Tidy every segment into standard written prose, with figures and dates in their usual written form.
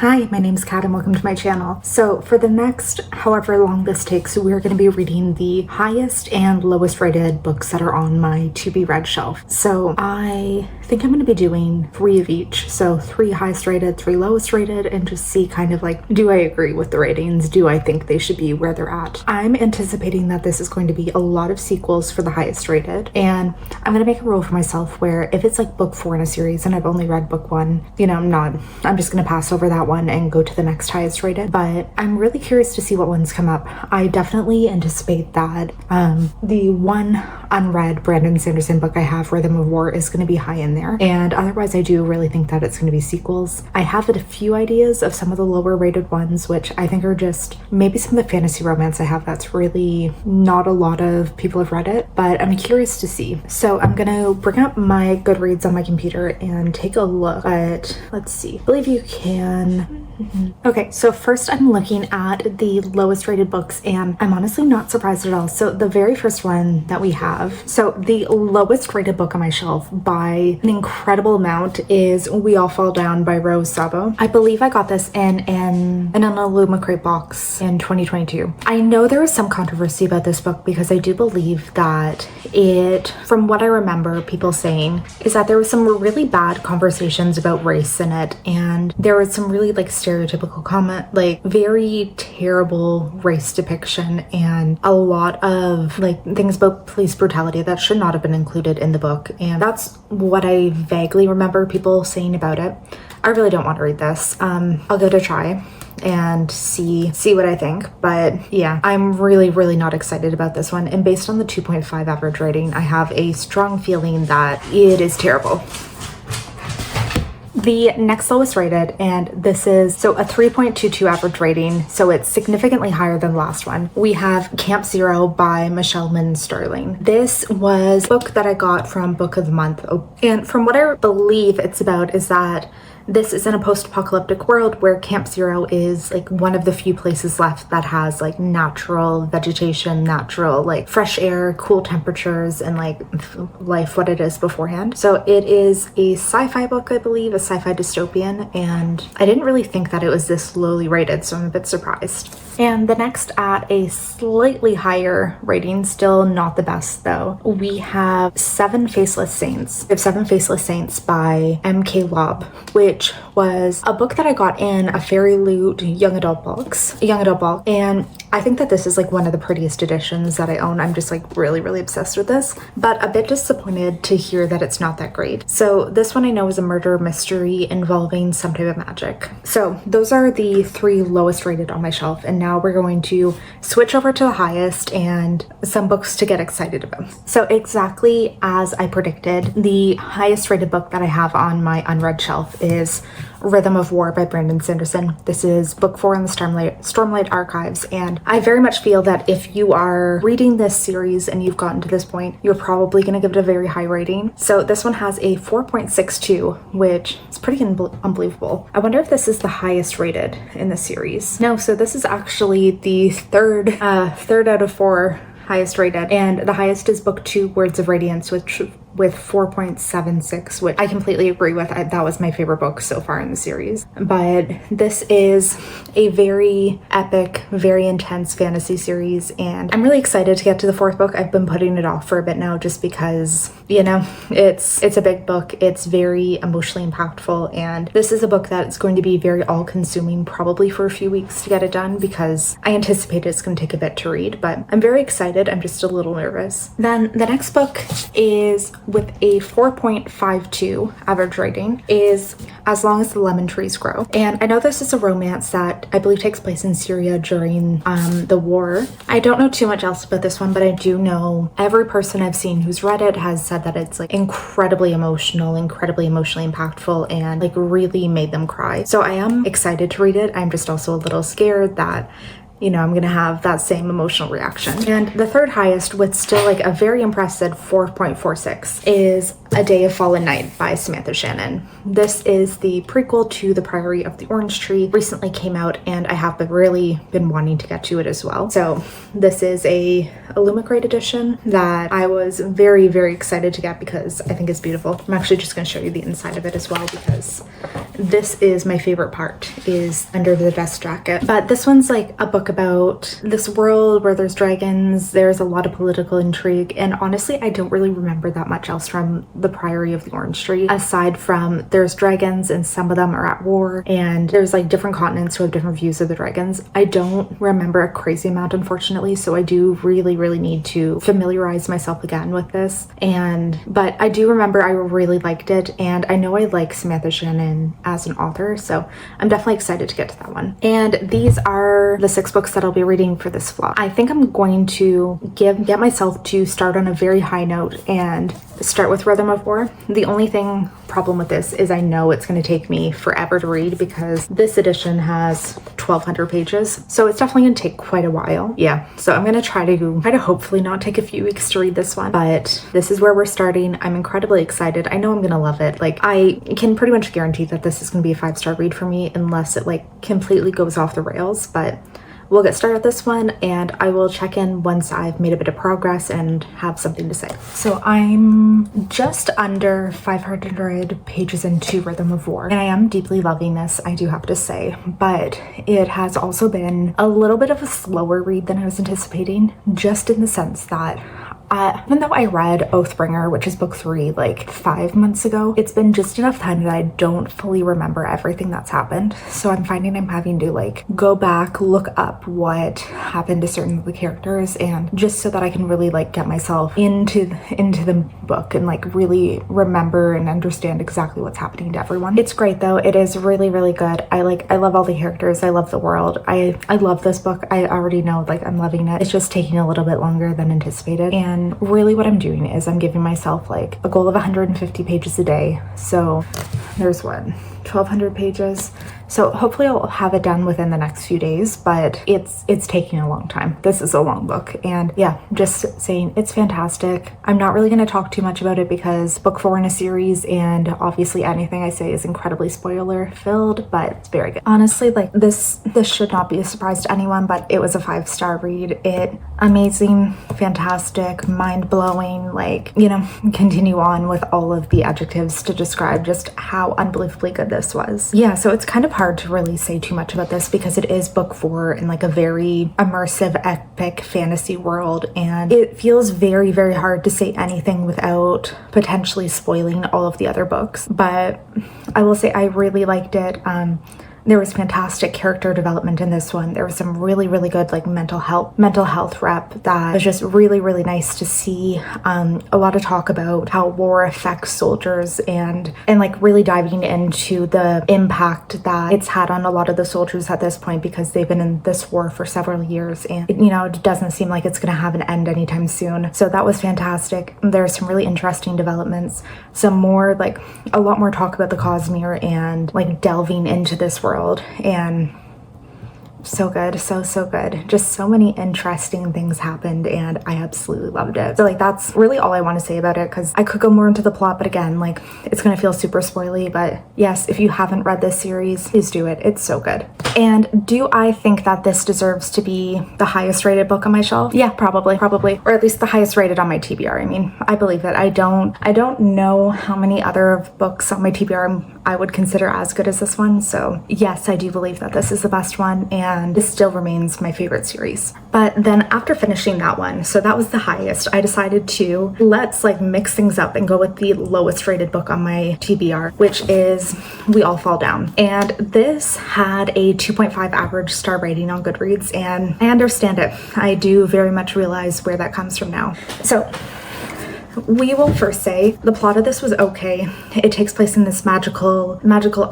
Hi, my name's Kat and welcome to my channel. So for the next however long this takes, we're going to be reading the highest and lowest rated books that are on my to be read shelf. So I think I'm going to be doing 3 of each. So 3 highest rated, 3 lowest rated, and just see kind of like, do I agree with the ratings? Do I think they should be where they're at? I'm anticipating that this is going to be a lot of sequels for the highest rated, and I'm going to make a rule for myself where if it's like book 4 in a series and I've only read book 1, you know, I'm just going to pass over that one and go to the next highest rated. But I'm really curious to see what ones come up. I definitely anticipate that the one unread Brandon Sanderson book I have, Rhythm of War, is going to be high in there, and otherwise I do really think that it's going to be sequels. I have a few ideas of some of the lower rated ones, which I think are just maybe some of the fantasy romance I have that's really not a lot of people have read it, but I'm curious to see. So I'm gonna bring up my Goodreads on my computer and take a look at, let's see, I believe you can. Okay, so first I'm looking at the lowest rated books, and I'm honestly not surprised at all. So the very first one that we have, so the lowest rated book on my shelf by an incredible amount is We All Fall Down by Rose Sabo. I believe I got this in an Illuma crate box in 2022. I know there was some controversy about this book because I do believe that it, from what I remember people saying, is that there was some really bad conversations about race in it, and there was some really like stereotypical comment, like very terrible race depiction, and a lot of like things about police brutality that should not have been included in the book. And that's what I vaguely remember people saying about it. I really don't want to read this. I'll give it a try and see what I think, but yeah, I'm really not excited about this one, and based on the 2.5 average rating, I have a strong feeling that it is terrible. The next lowest rated, and this is so a 3.22 average rating, so it's significantly higher than the last one. We have Camp Zero by Michelle Min Sterling. This was a book that I got from Book of the Month, and from what I believe it's about is that this is in a post-apocalyptic world where Camp Zero is like one of the few places left that has like natural vegetation, natural like fresh air, cool temperatures, and like life what it is beforehand. So it is a sci-fi book, I believe, a sci-fi dystopian, and I didn't really think that it was this lowly rated, so I'm a bit surprised. And the next at a slightly higher rating, still not the best though, we have Seven Faceless Saints. We have Seven Faceless Saints by M.K. Lobb, which was a book that I got in a Fairy Loot young adult book, and I think that this is like one of the prettiest editions that I own. I'm just like really obsessed with this, but a bit disappointed to hear that it's not that great. So this one I know is a murder mystery involving some type of magic. So those are the 3 lowest rated on my shelf, and now we're going to switch over to the highest and some books to get excited about. So exactly as I predicted, the highest rated book that I have on my unread shelf is Rhythm of War by Brandon Sanderson. This is book 4 in the Stormlight Archives, and I very much feel that if you are reading this series and you've gotten to this point, you're probably going to give it a very high rating. So this one has a 4.62, which is pretty unbelievable. I wonder if this is the highest rated in the series. No, so this is actually the third out of 4 highest rated, and the highest is book 2, Words of Radiance, with 4.76, which I completely agree with. That was my favorite book so far in the series. But this is a very epic, very intense fantasy series, and I'm really excited to get to the 4th book. I've been putting it off for a bit now just because, you know, it's a big book. It's very emotionally impactful, and this is a book that's going to be very all-consuming, probably for a few weeks to get it done, because I anticipate it's going to take a bit to read, but I'm very excited. I'm just a little nervous. Then the next book is with a 4.52 average rating, is As Long as the Lemon Trees Grow. And I know this is a romance that I believe takes place in Syria during the war. I don't know too much else about this one, but I do know every person I've seen who's read it has said that it's like incredibly emotional, incredibly emotionally impactful, and like really made them cry. So I am excited to read it. I'm just also a little scared that, you know, I'm gonna have that same emotional reaction. And the third highest, with still like a very impressive 4.46, is A Day of Fallen Night by Samantha Shannon. This is the prequel to The Priory of the Orange Tree. Recently came out, and I have really been wanting to get to it as well. So this is a Illuma crate edition that I was very excited to get because I think it's beautiful. I'm actually just gonna show you the inside of it as well because this is my favorite part, is under the dust jacket. But this one's like a book about this world where there's dragons, there's a lot of political intrigue, and honestly I don't really remember that much else from the Priory of the Orange Tree, aside from there's dragons and some of them are at war, and there's like different continents who have different views of the dragons. I don't remember a crazy amount, unfortunately, so I do really need to familiarize myself again with this. But I do remember I really liked it, and I know I like Samantha Shannon as an author, so I'm definitely excited to get to that one. And these are the 6 books that I'll be reading for this vlog. I think I'm going to get myself to start on a very high note and start with Rhythm of War. The only problem with this is I know it's going to take me forever to read because this edition has 1,200 pages, so it's definitely going to take quite a while. Yeah, so I'm going to try to hopefully not take a few weeks to read this one, but this is where we're starting. I'm incredibly excited. I know I'm going to love it. Like, I can pretty much guarantee that this is going to be a 5-star read for me unless it like completely goes off the rails, but we'll get started with this one and I will check in once I've made a bit of progress and have something to say. So I'm just under 500 pages into Rhythm of War, and I am deeply loving this, I do have to say, but it has also been a little bit of a slower read than I was anticipating, just in the sense that even though I read Oathbringer, which is book 3, like 5 months ago, it's been just enough time that I don't fully remember everything that's happened. So I'm finding I'm having to like go back, look up what happened to certain of the characters, and just so that I can really like get myself into the book and like really remember and understand exactly what's happening to everyone. It's great though. It is really good. I love all the characters. I love the world. I love this book. I already know like I'm loving it. It's just taking a little bit longer than anticipated, and really what I'm doing is I'm giving myself like a goal of 150 pages a day. So there's 1,200 pages. So hopefully I'll have it done within the next few days, but it's taking a long time. This is a long book, and yeah, just saying it's fantastic. I'm not really going to talk too much about it because book 4 in a series, and obviously anything I say is incredibly spoiler filled, but it's very good. Honestly, like this should not be a surprise to anyone, but it was a 5-star read. It amazing, fantastic, mind-blowing, like, you know, continue on with all of the adjectives to describe just how unbelievably good this was. Yeah, so it's kind of hard to really say too much about this because it is book 4 in like a very immersive epic fantasy world, and it feels very hard to say anything without potentially spoiling all of the other books. But I will say I really liked it. There was fantastic character development in this one. There was some really good like mental health rep that was just really nice to see. A lot of talk about how war affects soldiers and like really diving into the impact that it's had on a lot of the soldiers at this point, because they've been in this war for several years, and you know, it doesn't seem like it's going to have an end anytime soon. So that was fantastic. There's some really interesting developments, some more like a lot more talk about the Cosmere and like delving into this world, and so good, so good. Just so many interesting things happened, and I absolutely loved it. So like that's really all I want to say about it, because I could go more into the plot, but again, like it's gonna feel super spoily. But yes, if you haven't read this series, please do it. It's so good. And do I think that this deserves to be the highest rated book on my shelf? Yeah, probably, or at least the highest rated on my TBR. I mean, I believe it. I don't know how many other books on my TBR I would consider as good as this one. So yes, I do believe that this is the best one, and this still remains my favorite series. But then after finishing that one, so that was the highest, I decided to let's like mix things up and go with the lowest rated book on my TBR, which is We All Fall Down. And this had a 2.5 average star rating on Goodreads, and I understand it. I do very much realize where that comes from now. So we will first say the plot of this was okay. It takes place in this magical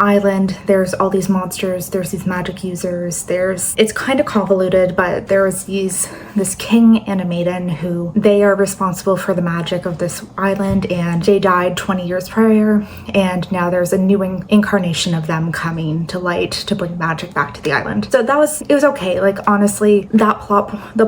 island. There's all these monsters, there's these magic users, it's kind of convoluted, but there's this king and a maiden who they are responsible for the magic of this island, and they died 20 years prior, and now there's a new incarnation of them coming to light to bring magic back to the island. So it was okay. Like honestly, the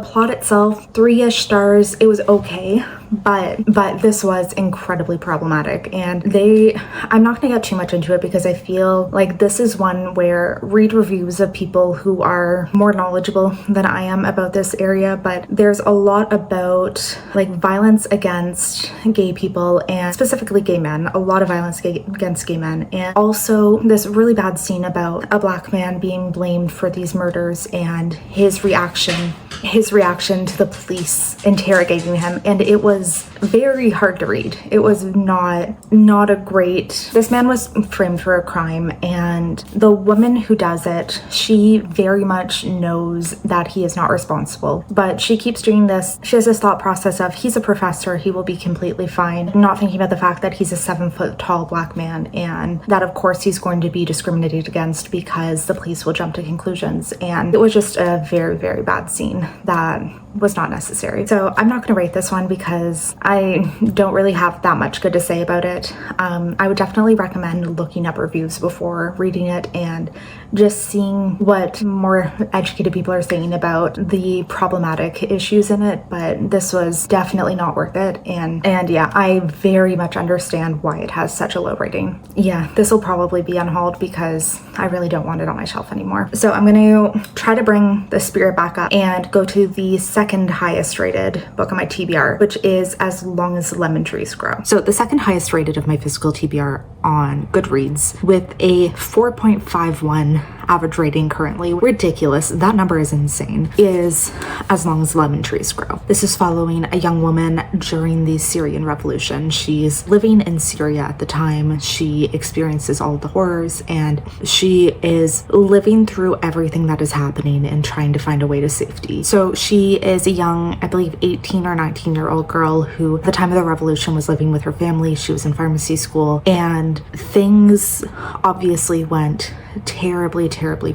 plot itself, 3-ish stars, it was okay. but this was incredibly problematic, and I'm not gonna get too much into it because I feel like this is one where read reviews of people who are more knowledgeable than I am about this area, but there's a lot about like violence against gay people and specifically gay men, a lot of violence against gay men, and also this really bad scene about a black man being blamed for these murders and his reaction to the police interrogating him, and it was very hard to read. It was not a great. This man was framed for a crime, and the woman who does it, she very much knows that he is not responsible, but she keeps doing this. She has this thought process of, he's a professor, he will be completely fine, not thinking about the fact that he's a 7-foot tall black man, and that of course he's going to be discriminated against because the police will jump to conclusions. And it was just a very, very bad scene that was not necessary. So I'm not going to rate this one because I don't really have that much good to say about it. I would definitely recommend looking up reviews before reading it and just seeing what more educated people are saying about the problematic issues in it, but this was definitely not worth it. And yeah, I very much understand why it has such a low rating. Yeah, this will probably be on hold because I really don't want it on my shelf anymore. So I'm going to try to bring the spirit back up and go to the second highest rated book on my TBR, which is As Long as Lemon Trees Grow. So the second highest rated of my physical TBR on Goodreads with a 4.51 average rating currently, ridiculous, that number is insane, is As Long as Lemon Trees Grow. This is following a young woman during the Syrian Revolution. She's living in Syria at the time. She experiences all of the horrors, and she is living through everything that is happening and trying to find a way to safety. So she is a young, I believe 18 or 19-year-old girl who at the time of the revolution was living with her family. She was in pharmacy school, and things obviously went terribly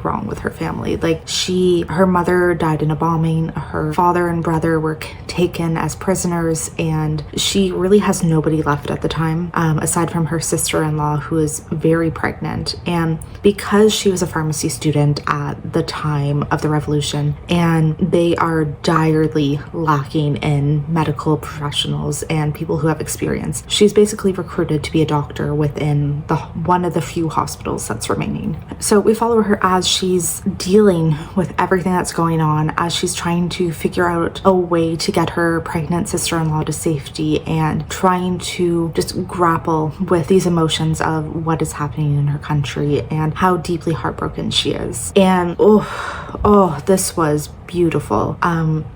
wrong with her family. Like, her mother died in a bombing, her father and brother were taken as prisoners, and she really has nobody left at the time, aside from her sister-in-law, who is very pregnant. And because she was a pharmacy student at the time of the revolution, and they are direly lacking in medical professionals and people who have experience, she's basically recruited to be a doctor within one of the few hospitals that's remaining. So we follow her as she's dealing with everything that's going on, as she's trying to figure out a way to get her pregnant sister-in-law to safety and trying to just grapple with these emotions of what is happening in her country and how deeply heartbroken she is. And this was beautiful.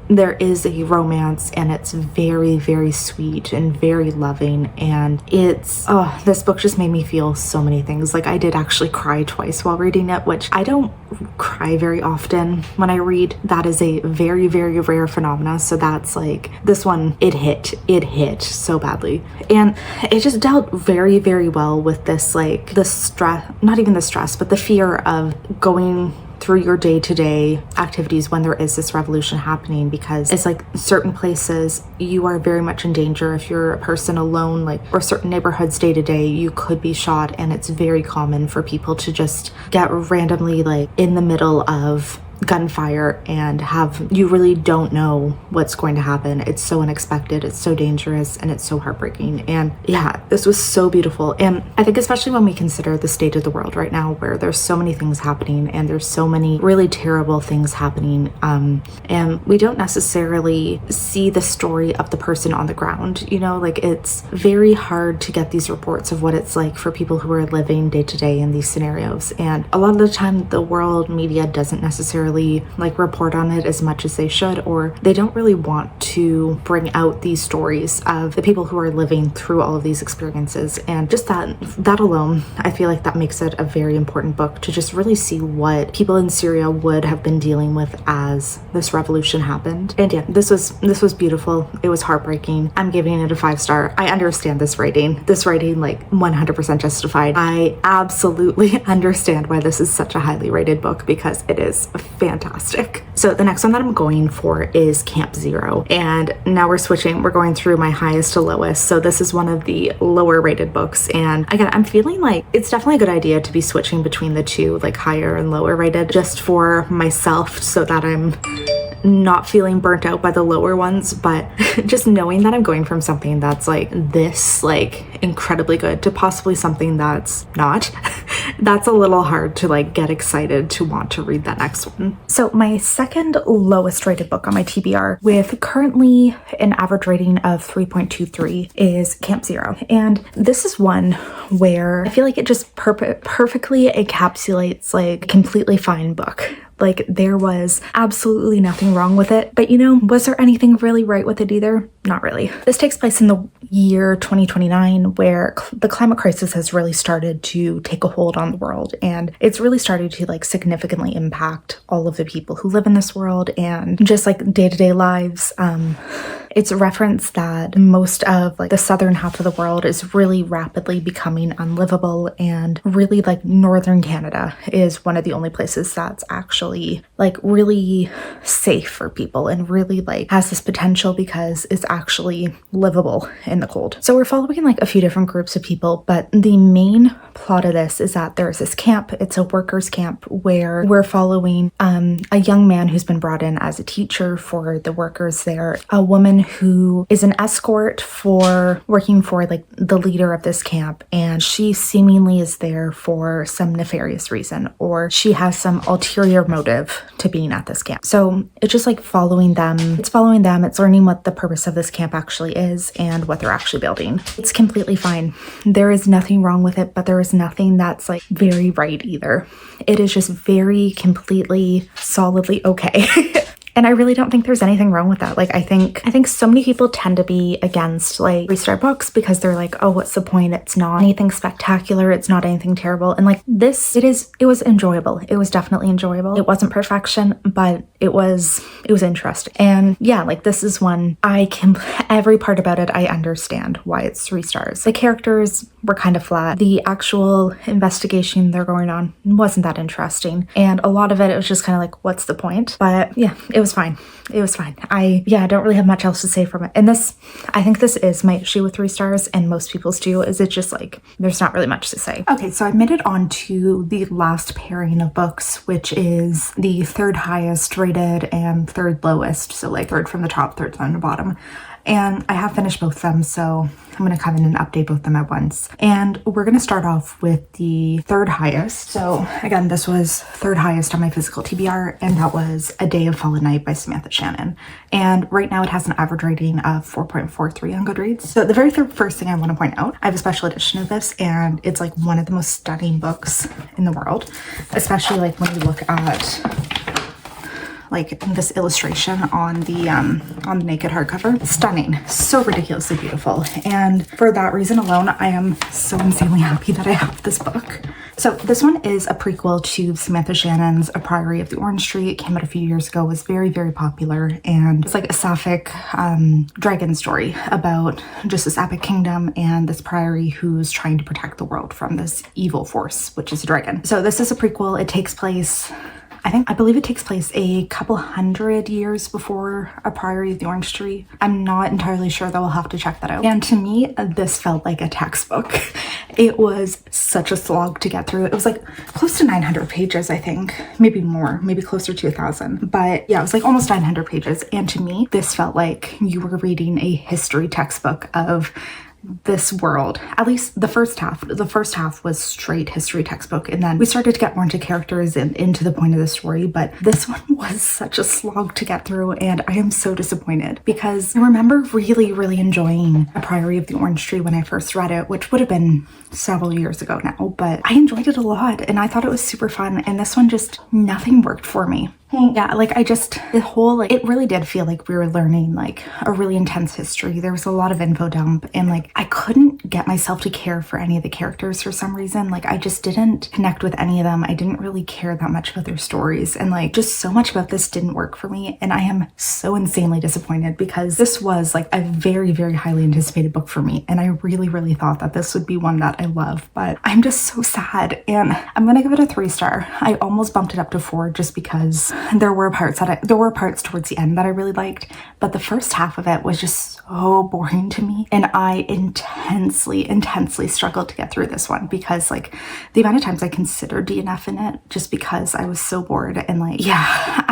There is a romance, and it's very sweet and very loving, and this book just made me feel so many things. Like, I did actually cry twice while reading it, which I don't cry very often when I read. That is a very rare phenomena. So that's like, this one, it hit so badly, and it just dealt very well with this, like, the stress, not even the stress, but the fear of going through your day-to-day activities when there is this revolution happening, because it's like certain places you are very much in danger. If you're a person alone, like, or certain neighborhoods day-to-day, you could be shot, and it's very common for people to just get randomly, like, in the middle of gunfire and you really don't know what's going to happen. It's so unexpected, it's so dangerous, and it's so heartbreaking. And yeah, this was so beautiful. And I think especially when we consider the state of the world right now, where there's so many things happening and there's so many really terrible things happening, and we don't necessarily see the story of the person on the ground, like, it's very hard to get these reports of what it's like for people who are living day to day in these scenarios. And a lot of the time the world media doesn't necessarily like report on it as much as they should, or they don't really want to bring out these stories of the people who are living through all of these experiences. And just that alone, I feel like that makes it a very important book to just really see what people in Syria would have been dealing with as this revolution happened. And yeah, this was beautiful. It was heartbreaking. I'm giving it a 5-star. I understand this rating, like, 100% justified. I absolutely understand why this is such a highly rated book, because it is fantastic. So the next one that I'm going for is Camp Zero, and now we're switching. We're going through my highest to lowest. So this is one of the lower rated books, and again, I'm feeling like it's definitely a good idea to be switching between the two, like higher and lower rated, just for myself, so that I'm not feeling burnt out by the lower ones, but just knowing that I'm going from something that's like this, like incredibly good, to possibly something that's not, that's a little hard to like get excited to want to read that next one. So my second lowest rated book on my TBR, with currently an average rating of 3.23, is Camp Zero. And this is one where I feel like it just perfectly encapsulates like a completely fine book. Like, there was absolutely nothing wrong with it. But, you know, was there anything really right with it either? Not really. This takes place in the year 2029, where the climate crisis has really started to take a hold on the world. And it's really started to, like, significantly impact all of the people who live in this world and just, like, day-to-day lives. It's a reference that most of, like, the southern half of the world is really rapidly becoming unlivable, and really, like, northern Canada is one of the only places that's actually, like, really safe for people and really, like, has this potential because it's actually livable in the cold. So we're following, like, a few different groups of people, but the main plot of this is that there's this camp. It's a workers' camp where we're following a young man who's been brought in as a teacher for the workers there, a woman who is an escort for working for like the leader of this camp, and she seemingly is there for some nefarious reason, or she has some ulterior motive to being at this camp. So it's just like following them. It's learning what the purpose of this camp actually is and what they're actually building. It's completely fine. There is nothing wrong with it, but there is nothing that's like very right either. It is just very completely solidly okay. And I really don't think there's anything wrong with that. Like, I think so many people tend to be against like 3-star books because they're like, oh, what's the point? It's not anything spectacular. It's not anything terrible. And like this, it was enjoyable. It was definitely enjoyable. It wasn't perfection, but it was interesting. And yeah, like this is one every part about it, I understand why it's 3 stars. The characters were kind of flat. The actual investigation they're going on wasn't that interesting. And a lot of it was just kind of like, what's the point? But yeah, it was fine. It was fine. I don't really have much else to say from it. And I think this is my issue with 3 stars, and most people's too, is it just like, there's not really much to say. Okay, so I made it on to the last pairing of books, which is the 3rd highest rated and 3rd lowest. So like 3rd from the top, 3rd from the bottom. And I have finished both of them, so I'm going to come in and update both of them at once. And we're going to start off with the 3rd highest. So again, this was 3rd highest on my physical TBR, and that was A Day of Fallen Night by Samantha Shannon. And right now it has an average rating of 4.43 on Goodreads. So the very first thing I want to point out, I have a special edition of this, and it's like one of the most stunning books in the world, especially like when you look at like this illustration on the naked hardcover. Stunning, so ridiculously beautiful. And for that reason alone, I am so insanely happy that I have this book. So this one is a prequel to Samantha Shannon's A Priory of the Orange Tree. It came out a few years ago, was very, very popular. And it's like a sapphic dragon story about just this epic kingdom and this priory who's trying to protect the world from this evil force, which is a dragon. So this is a prequel. It takes place, I believe it takes place a couple hundred years before A Priory of the Orange Tree. I'm not entirely sure, though. I'll have to check that out. And to me, this felt like a textbook. It was such a slog to get through. It was like close to 900 pages, I think. Maybe more, maybe closer to 1,000. But yeah, it was like almost 900 pages. And to me, this felt like you were reading a history textbook of this world. At least the first half. The first half was straight history textbook, and then we started to get more into characters and into the point of the story, but this one was such a slog to get through, and I am so disappointed because I remember really, really enjoying A Priory of the Orange Tree when I first read it, which would have been several years ago now, but I enjoyed it a lot and I thought it was super fun, and this one just, nothing worked for me. Yeah, like it really did feel like we were learning like a really intense history. There was a lot of info dump, and like I couldn't get myself to care for any of the characters for some reason. Like I just didn't connect with any of them. I didn't really care that much about their stories, and like just so much about this didn't work for me. And I am so insanely disappointed because this was like a very, very highly anticipated book for me. And I really, really thought that this would be one that I love, but I'm just so sad. And I'm going to give it a 3-star. I almost bumped it up to 4 just because there were parts towards the end that I really liked, but the first half of it was just so boring to me, and I intensely struggled to get through this one because like the amount of times I considered DNF in it just because I was so bored, and like yeah,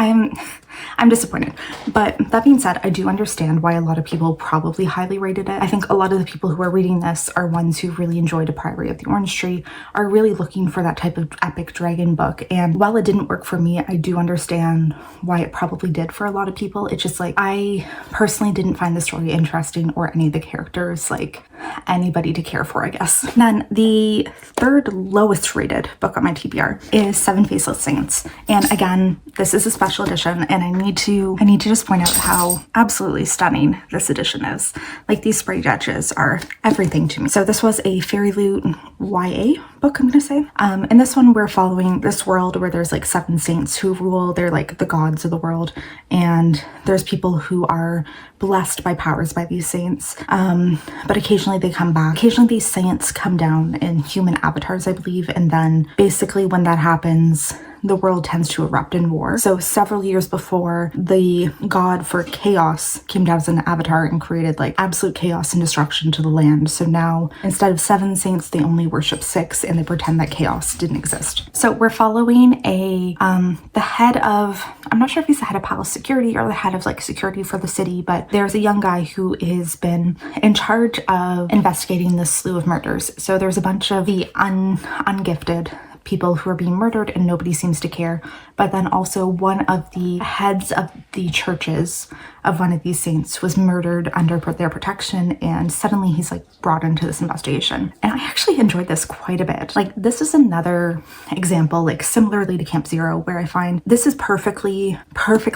I'm disappointed. But that being said, I do understand why a lot of people probably highly rated it. I think a lot of the people who are reading this are ones who really enjoyed A Priory of the Orange Tree, are really looking for that type of epic dragon book. And while it didn't work for me, I do understand why it probably did for a lot of people. It's just like, I personally didn't find the story interesting or any of the characters like anybody to care for, I guess. Then the third lowest rated book on my TBR is Seven Faceless Saints. And again, this is a special edition, and I need to just point out how absolutely stunning this edition is. Like, these spray edges are everything to me. So this was a Fairy Loot YA book, I'm gonna say. In this one, we're following this world where there's like 7 saints who rule. They're like the gods of the world, and there's people who are blessed by powers by these saints, but occasionally they come back. Occasionally these saints come down in human avatars, I believe, and then basically when that happens, the world tends to erupt in war. So several years before, the god for chaos came down as an avatar and created like absolute chaos and destruction to the land. So now, instead of 7 saints, they only worship 6, and they pretend that chaos didn't exist. So we're following the head of, I'm not sure if he's the head of palace security or the head of like security for the city, but there's a young guy who has been in charge of investigating this slew of murders. So there's a bunch of the ungifted people who are being murdered, and nobody seems to care. But then also one of the heads of the churches of one of these saints was murdered under their protection, and suddenly he's like brought into this investigation. And I actually enjoyed this quite a bit. Like, this is another example, like similarly to Camp Zero, where I find this is perfectly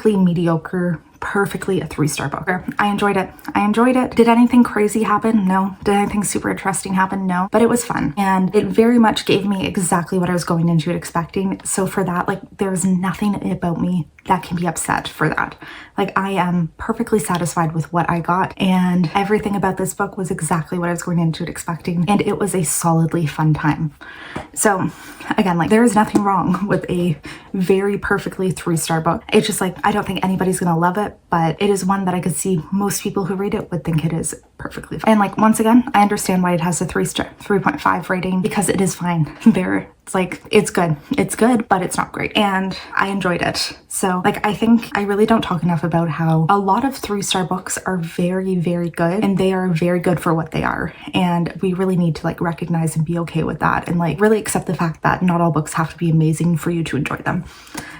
mediocre, perfectly a 3-star book. I enjoyed it. Did anything crazy happen? No. Did anything super interesting happen? No. But it was fun, and it very much gave me exactly what I was going into it expecting. So for that, like, there's nothing about me that can be upset for that. Like, I am perfectly satisfied with what I got, and everything about this book was exactly what I was going into it expecting, and it was a solidly fun time. So again, like, there is nothing wrong with a very perfectly 3-star book. It's just like, I don't think anybody's gonna love it, but it is one that I could see most people who read it would think it is perfectly fine. And like, once again, I understand why it has a 3.5 rating, because it is fine. It's like, it's good, but it's not great. And I enjoyed it. So like, I think I really don't talk enough about how a lot of 3-star books are very, very good, and they are very good for what they are. And we really need to like recognize and be okay with that, and like really accept the fact that not all books have to be amazing for you to enjoy them.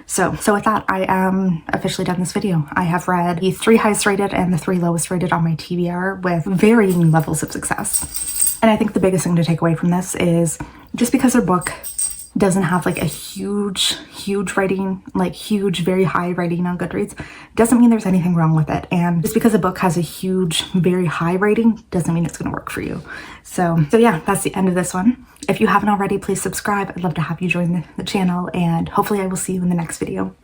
So with that, I am officially done this video. I have read the 3 highest rated and the 3 lowest rated on my TBR with varying levels of success. And I think the biggest thing to take away from this is, just because a book doesn't have like a huge rating, like huge, very high rating on Goodreads, doesn't mean there's anything wrong with it. And just because a book has a huge, very high rating doesn't mean it's going to work for you. So yeah, that's the end of this one. If you haven't already, please subscribe. I'd love to have you join the channel, and hopefully I will see you in the next video.